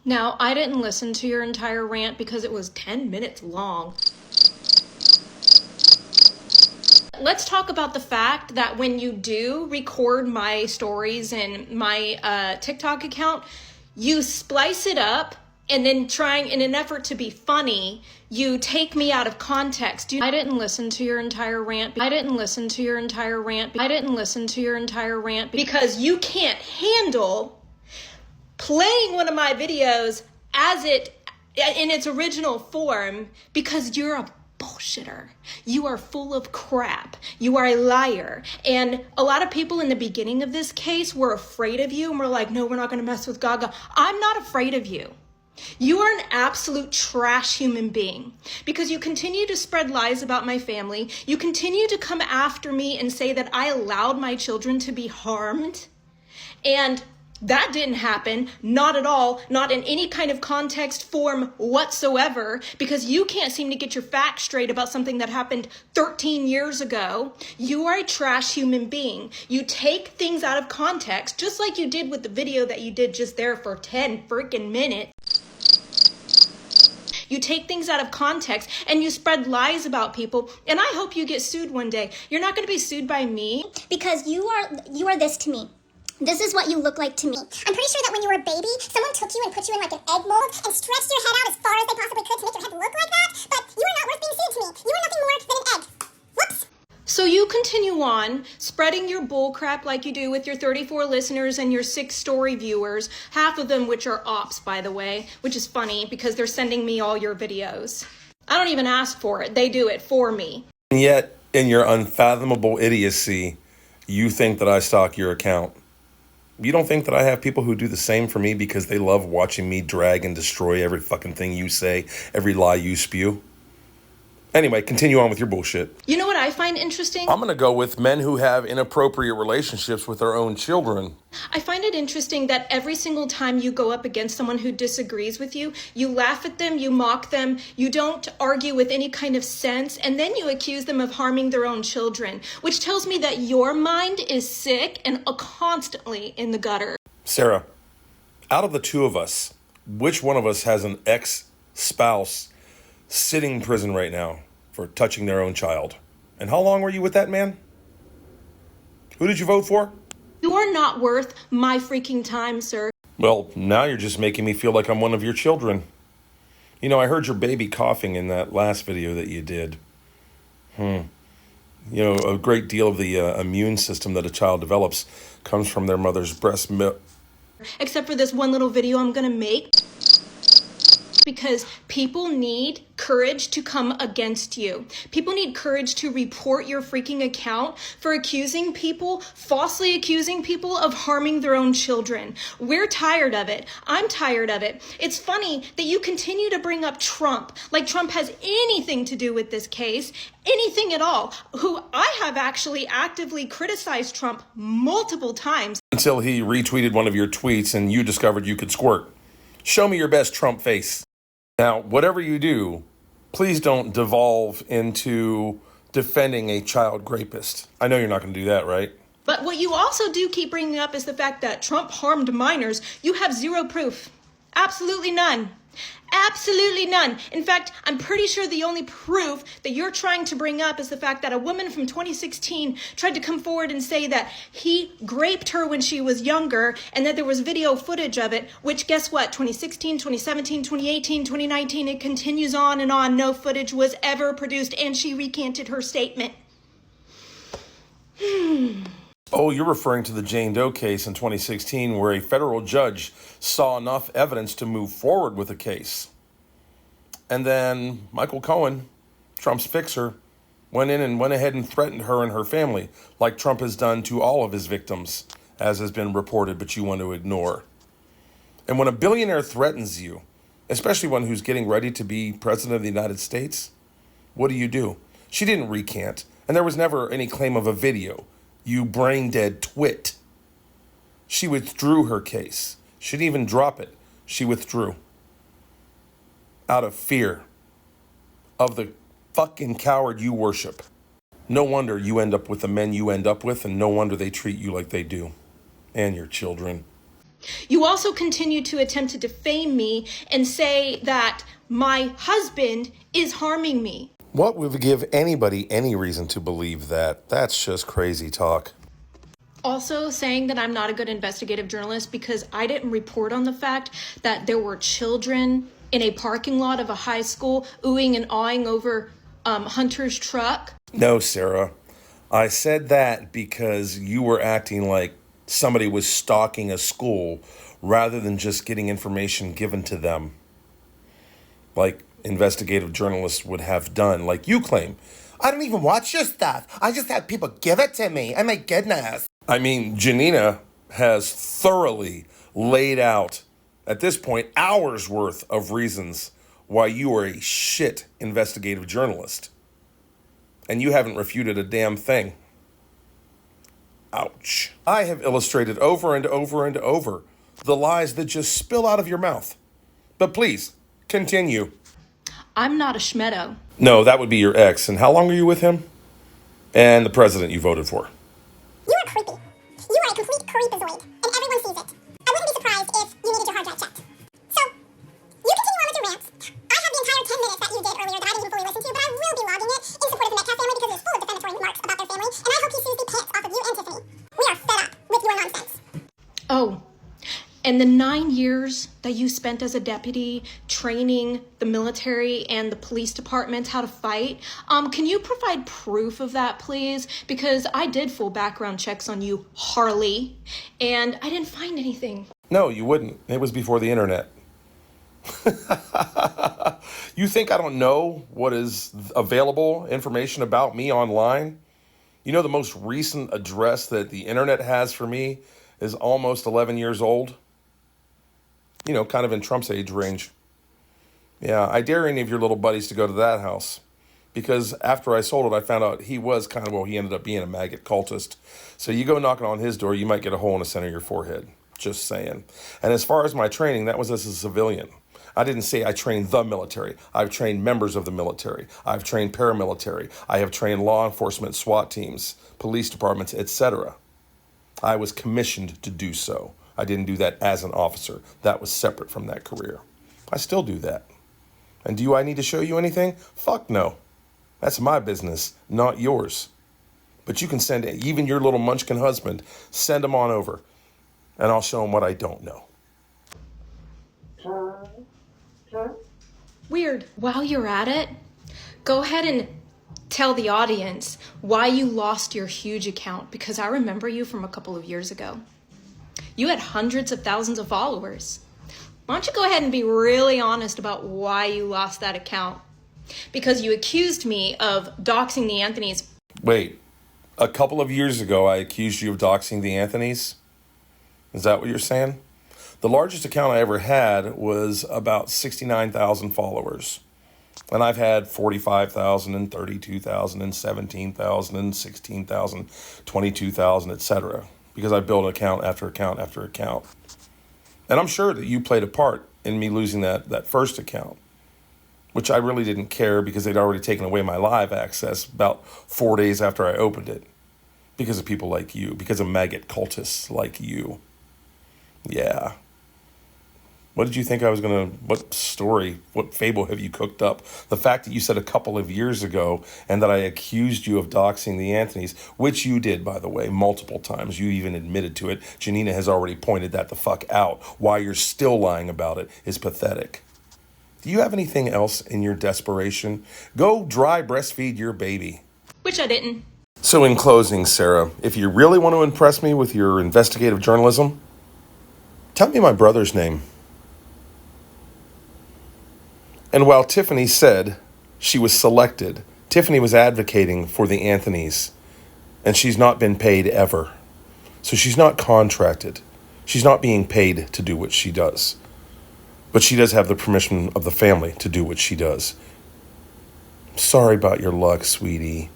Now, I didn't listen to your entire rant because it was 10 minutes long. Let's talk about the fact that when you do record my stories and my TikTok account, you splice it up and then trying in an effort to be funny, you take me out of context. I didn't listen to your entire rant. I didn't listen to your entire rant. I didn't listen to your entire rant because you can't handle playing one of my videos as it in its original form because you're a bullshitter. You are full of crap. You are a liar. And a lot of people in the beginning of this case were afraid of you and were like, no, we're not going to mess with Gaga. I'm not afraid of you. You are an absolute trash human being because you continue to spread lies about my family. You continue to come after me and say that I allowed my children to be harmed. And that didn't happen, not at all, not in any kind of context form whatsoever, because you can't seem to get your facts straight about something that happened 13 years ago. You are a trash human being. You take things out of context, just like you did with the video that you did just there for 10 freaking minutes. You take things out of context and you spread lies about people, and I hope you get sued one day. You're not going to be sued by me. Because you are this to me. This is what you look like to me. I'm pretty sure that when you were a baby, someone took you and put you in like an egg mold and stretched your head out as far as they possibly could to make your head look like that. But you are not worth being sued to me. You are nothing more than an egg. Whoops. So you continue on spreading your bullcrap like you do with your 34 listeners and your 6 story viewers, half of them which are ops, by the way, which is funny because they're sending me all your videos. I don't even ask for it. They do it for me. And yet, in your unfathomable idiocy, you think that I stalk your account. You don't think that I have people who do the same for me because they love watching me drag and destroy every fucking thing you say, every lie you spew? Anyway, continue on with your bullshit. You know what I find interesting? I'm going to go with men who have inappropriate relationships with their own children. I find it interesting that every single time you go up against someone who disagrees with you, you laugh at them, you mock them, you don't argue with any kind of sense, and then you accuse them of harming their own children, which tells me that your mind is sick and constantly in the gutter. Sarah, out of the two of us, which one of us has an ex-spouse sitting in prison right now for touching their own child? And how long were you with that man? Who did you vote for? You are not worth my freaking time, sir. Well, now you're just making me feel like I'm one of your children. You know, I heard your baby coughing in that last video that you did. You know, a great deal of the immune system that a child develops comes from their mother's breast milk. Except for this one little video I'm gonna make. Because people need courage to come against you. People need courage to report your freaking account for accusing people, falsely accusing people of harming their own children. We're tired of it. I'm tired of it. It's funny that you continue to bring up Trump, like Trump has anything to do with this case, anything at all, who I have actually actively criticized Trump multiple times. Until he retweeted one of your tweets and you discovered you could squirt. Show me your best Trump face. Now, whatever you do, please don't devolve into defending a child rapist. I know you're not going to do that, right? But what you also do keep bringing up is the fact that Trump harmed minors. You have zero proof. Absolutely none. Absolutely none. In fact, I'm pretty sure the only proof that you're trying to bring up is the fact that a woman from 2016 tried to come forward and say that he raped her when she was younger and that there was video footage of it, which guess what? 2016, 2017, 2018, 2019, it continues on and on. No footage was ever produced and she recanted her statement. Oh, you're referring to the Jane Doe case in 2016 where a federal judge saw enough evidence to move forward with a case. And then Michael Cohen, Trump's fixer, went in and went ahead and threatened her and her family, like Trump has done to all of his victims, as has been reported, but you want to ignore. And when a billionaire threatens you, especially one who's getting ready to be president of the United States, what do? She didn't recant, and there was never any claim of a video. You brain-dead twit. She withdrew her case. She didn't even drop it. She withdrew. Out of fear of the fucking coward you worship. No wonder you end up with the men you end up with, and no wonder they treat you like they do. And your children. You also continue to attempt to defame me and say that my husband is harming me. What would give anybody any reason to believe that? That's just crazy talk. Also saying that I'm not a good investigative journalist because I didn't report on the fact that there were children in a parking lot of a high school oohing and awing over Hunter's truck. No, Sarah. I said that because you were acting like somebody was stalking a school rather than just getting information given to them, like investigative journalists would have done, like you claim. I don't even watch your stuff. I just have people give it to me. Oh my goodness. I mean, Janina has thoroughly laid out, at this point, hours worth of reasons why you are a shit investigative journalist. And you haven't refuted a damn thing. Ouch. I have illustrated over and over and over the lies that just spill out of your mouth. But please, continue. I'm not a schmedo. No, that would be your ex. And how long are you with him? And the president you voted for. You are creepy. You are a complete creepazoid, and everyone sees it. I wouldn't be surprised if you needed your hard drive checked. So, you continue on with your rants. I have the entire 10 minutes that you did earlier that I didn't even fully listen to, but I will be logging it in support of the Metcalf family because it is full of defamatory remarks about their family, and I hope he sees the pants off of you and Tiffany. We are fed up with your nonsense. Oh, and the 9 years that you spent as a deputy training the military and the police department how to fight, can you provide proof of that, please? Because I did full background checks on you, Harley, and I didn't find anything. No, you wouldn't. It was before the internet. You think I don't know what is available information about me online? You know the most recent address that the internet has for me is almost 11 years old? You know, kind of in Trump's age range. Yeah, I dare any of your little buddies to go to that house. Because after I sold it, I found out he was kind of, well, he ended up being a maggot cultist. So you go knocking on his door, you might get a hole in the center of your forehead. Just saying. And as far as my training, that was as a civilian. I didn't say I trained the military. I've trained members of the military. I've trained paramilitary. I have trained law enforcement, SWAT teams, police departments, etc. I was commissioned to do so. I didn't do that as an officer. That was separate from that career. I still do that. And do I need to show you anything? Fuck no. That's my business, not yours. But you can send even your little munchkin husband, send him on over, and I'll show him what I don't know. Weird. While you're at it, go ahead and tell the audience why you lost your huge account, because I remember you from a couple of years ago. You had hundreds of thousands of followers. Why don't you go ahead and be really honest about why you lost that account? Because you accused me of doxing the Anthonys. Wait, a couple of years ago I accused you of doxing the Anthonys? Is that what you're saying? The largest account I ever had was about 69,000 followers. And I've had 45,000 and 32,000 and 17,000 and 16,000, 22,000, etc. Because I built account after account after account. And I'm sure that you played a part in me losing that first account, which I really didn't care because they'd already taken away my live access about 4 days after I opened it. Because of people like you, because of maggot cultists like you. Yeah. What did you think I was what story, what fable have you cooked up? The fact that you said a couple of years ago and that I accused you of doxing the Anthonys, which you did, by the way, multiple times. You even admitted to it. Janina has already pointed that the fuck out. Why you're still lying about it is pathetic. Do you have anything else in your desperation? Go dry breastfeed your baby. Which I didn't. So in closing, Sarah, if you really want to impress me with your investigative journalism, tell me my brother's name. And while Tiffany said she was selected, Tiffany was advocating for the Anthonys, and she's not been paid ever. So she's not contracted. She's not being paid to do what she does. But she does have the permission of the family to do what she does. Sorry about your luck, sweetie.